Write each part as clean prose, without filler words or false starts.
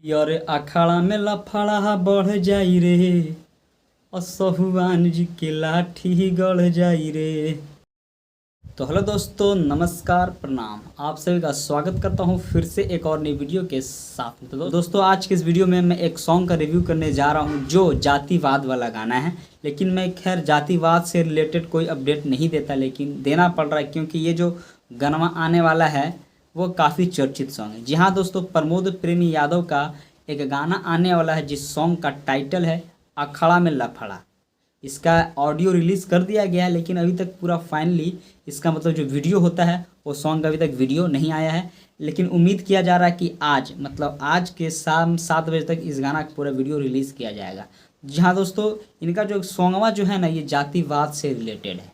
यार अखाड़ा में लफड़ा बढ़ जाई रे, और सहुआन जी के लाठी गढ़ जाई रे। तो हेलो दोस्तों, नमस्कार, प्रणाम। आप सभी का स्वागत करता हूं फिर से एक और नई वीडियो के साथ में। तो दोस्तों, आज के इस वीडियो में मैं एक सॉन्ग का रिव्यू करने जा रहा हूं जो जातिवाद वाला गाना है। लेकिन मैं खैर जातिवाद से रिलेटेड कोई अपडेट नहीं देता, लेकिन देना पड़ रहा है क्योंकि ये जो गाना आने वाला है वो काफ़ी चर्चित सॉन्ग है। जी हाँ दोस्तों, प्रमोद प्रेमी यादव का एक गाना आने वाला है जिस सॉन्ग का टाइटल है अखाड़ा में लफड़ा। इसका ऑडियो रिलीज़ कर दिया गया है, लेकिन अभी तक पूरा फाइनली इसका मतलब जो वीडियो होता है वो सॉन्ग का अभी तक वीडियो नहीं आया है। लेकिन उम्मीद किया जा रहा है कि आज के शाम 7 बजे तक इस गाना का पूरा वीडियो रिलीज़ किया जाएगा। जी हाँ दोस्तों, इनका जो सॉन्गवा जो है ना, ये जातिवाद से रिलेटेड है।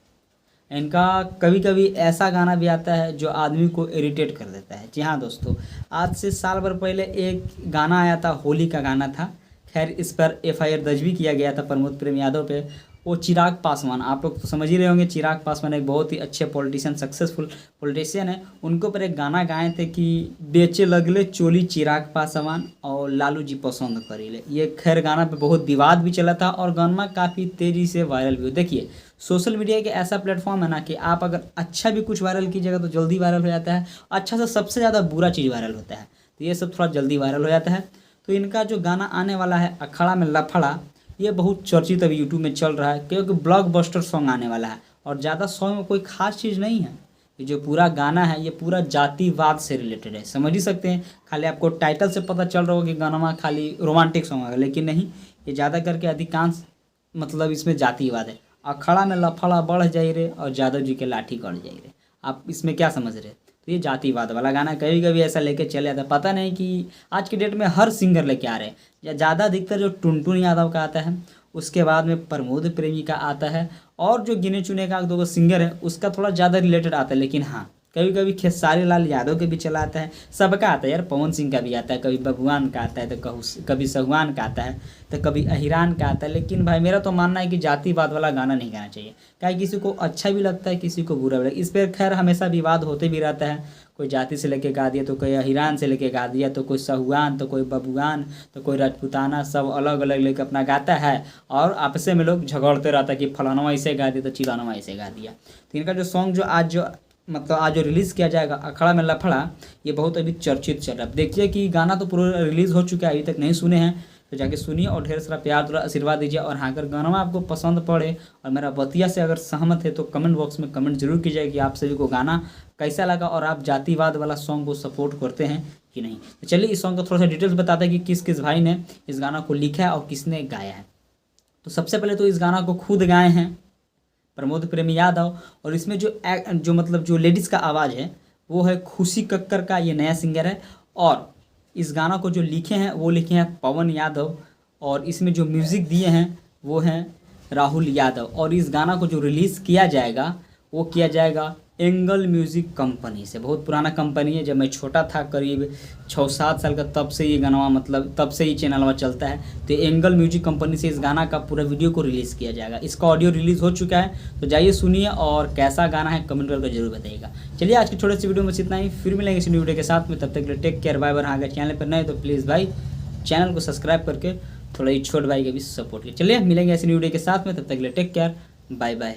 इनका कभी कभी ऐसा गाना भी आता है जो आदमी को इरिटेट कर देता है। जी हाँ दोस्तों, आज से साल भर पहले एक गाना आया था, होली का गाना था। खैर, इस पर FIR दर्ज भी किया गया था प्रमोद प्रेम यादव पे। वो चिराग पासवान, आप लोग तो समझ ही रहे होंगे, चिराग पासवान एक बहुत ही अच्छे पॉलिटिशियन, सक्सेसफुल पॉलिटिशियन है। उनके ऊपर एक गाना गाए थे कि बेचे लगले चोली चिराग पासवान और लालू जी पसंद करीले। ये खैर गाना पे बहुत विवाद भी चला था और गाना काफ़ी तेज़ी से वायरल भी हुआ। देखिए, सोशल मीडिया एक ऐसा प्लेटफॉर्म है ना कि आप अगर अच्छा भी कुछ वायरल कीजिएगा तो जल्दी वायरल हो जाता है। अच्छा से सबसे ज़्यादा बुरा चीज़ वायरल होता है, तो ये सब थोड़ा जल्दी वायरल हो जाता है। तो इनका जो गाना आने वाला है अखाड़ा में लफड़ा, ये बहुत चर्चित अभी यूट्यूब में चल रहा है क्योंकि ब्लॉकबस्टर सॉन्ग आने वाला है। और ज़्यादा सॉन्ग में कोई खास चीज़ नहीं है। ये जो पूरा गाना है ये पूरा जातिवाद से रिलेटेड है, समझ ही सकते हैं। खाली आपको टाइटल से पता चल रहा होगा कि गाना में खाली रोमांटिक सॉन्ग है, लेकिन नहीं, ये ज़्यादा करके अधिकांश मतलब इसमें जातिवाद है। अखाड़ा में लफड़ा बढ़ जाई रे और यादव जी के लाठी कट जाई रे। आप इसमें क्या समझ रहे? तो ये जातिवाद वाला गाना कभी कभी ऐसा लेके चले जाता है। पता नहीं कि आज के डेट में हर सिंगर लेके आ रहे हैं, या ज़्यादा अधिकतर जो टुनटुन यादव का आता है, उसके बाद में प्रमोद प्रेमी का आता है, और जो गिने चुने का 2 सिंगर है उसका थोड़ा ज़्यादा रिलेटेड आता है। लेकिन हाँ, कभी कभी खेसारी लाल यादव के भी चला आता है, सबका आता है यार। पवन सिंह का भी आता है, कभी बबुआन का आता है, तो कभी सहुआन का आता है, तो कभी अहिरान का आता है। लेकिन भाई मेरा तो मानना है कि जातिवाद वाला गाना नहीं गाना चाहिए। क्या किसी को अच्छा भी लगता है, किसी को बुरा भी लगता है। इस पर खैर हमेशा विवाद होते भी रहता है। कोई जाति से लेके गा दिया, तो कोई अहिरान से लेके गा दिया, तो कोई सहुआन, तो कोई बबुआन, तो कोई राजपूताना, सब अलग अलग लेके अपना गाता है। और आपस में लोग झगड़ते रहता है कि फलाना ऐसे गा दिया तो चिलाना ऐसे गा दिया। तो इनका जो सॉन्ग जो आज जो रिलीज़ किया जाएगा अखाड़ा में लफड़ा, ये बहुत अभी चर्चित चल रहा है। देखिए कि गाना तो पूरा रिलीज़ हो चुका है, अभी तक नहीं सुने हैं तो जाके सुनिए और ढेर सारा प्यार थोड़ा आशीर्वाद दीजिए। और हाँ, अगर गाना आपको पसंद पड़े और मेरा बतिया से अगर सहमत है तो कमेंट बॉक्स में कमेंट जरूर कीजिएगा कि आप सभी को गाना कैसा लगा और आप जातिवाद वाला सॉन्ग को सपोर्ट करते हैं कि नहीं। तो चलिए इस सॉन्ग का थोड़ा सा डिटेल्स बताते हैं कि किस किस भाई ने इस गाना को लिखा है और किसने गाया है। तो सबसे पहले तो इस गाना को खुद गाए हैं प्रमोद प्रेमी यादव, और इसमें जो लेडीज़ का आवाज़ है वो है खुशी कक्कर का, ये नया सिंगर है। और इस गाना को जो लिखे हैं वो लिखे हैं पवन यादव, और इसमें जो म्यूज़िक दिए हैं वो हैं राहुल यादव। और इस गाना को जो रिलीज़ किया जाएगा वो किया जाएगा एंगल म्यूज़िक कंपनी से। बहुत पुराना कंपनी है, जब मैं छोटा था करीब 6-7 साल का, तब से ये गाना तब से ही चैनल चलता है। तो एंगल म्यूजिक कंपनी से इस गाना का पूरा वीडियो को रिलीज़ किया जाएगा। इसका ऑडियो रिलीज़ हो चुका है, तो जाइए सुनिए और कैसा गाना है कमेंट करके जरूर बताइएगा। चलिए आज की छोटी सी वीडियो में इतना ही, फिर मिलेंगे इस वीडियो के साथ में। तब तक के लिए टेक केयर, बाय बाय। अगर चैनल पर नए तो प्लीज़ भाई चैनल को सब्सक्राइब करके थोड़ा ही छोट भाई के भी सपोर्ट किया। चलिए मिलेंगे ऐसे वीडियो के साथ में, तब तक के लिए टेक केयर, बाय बाय।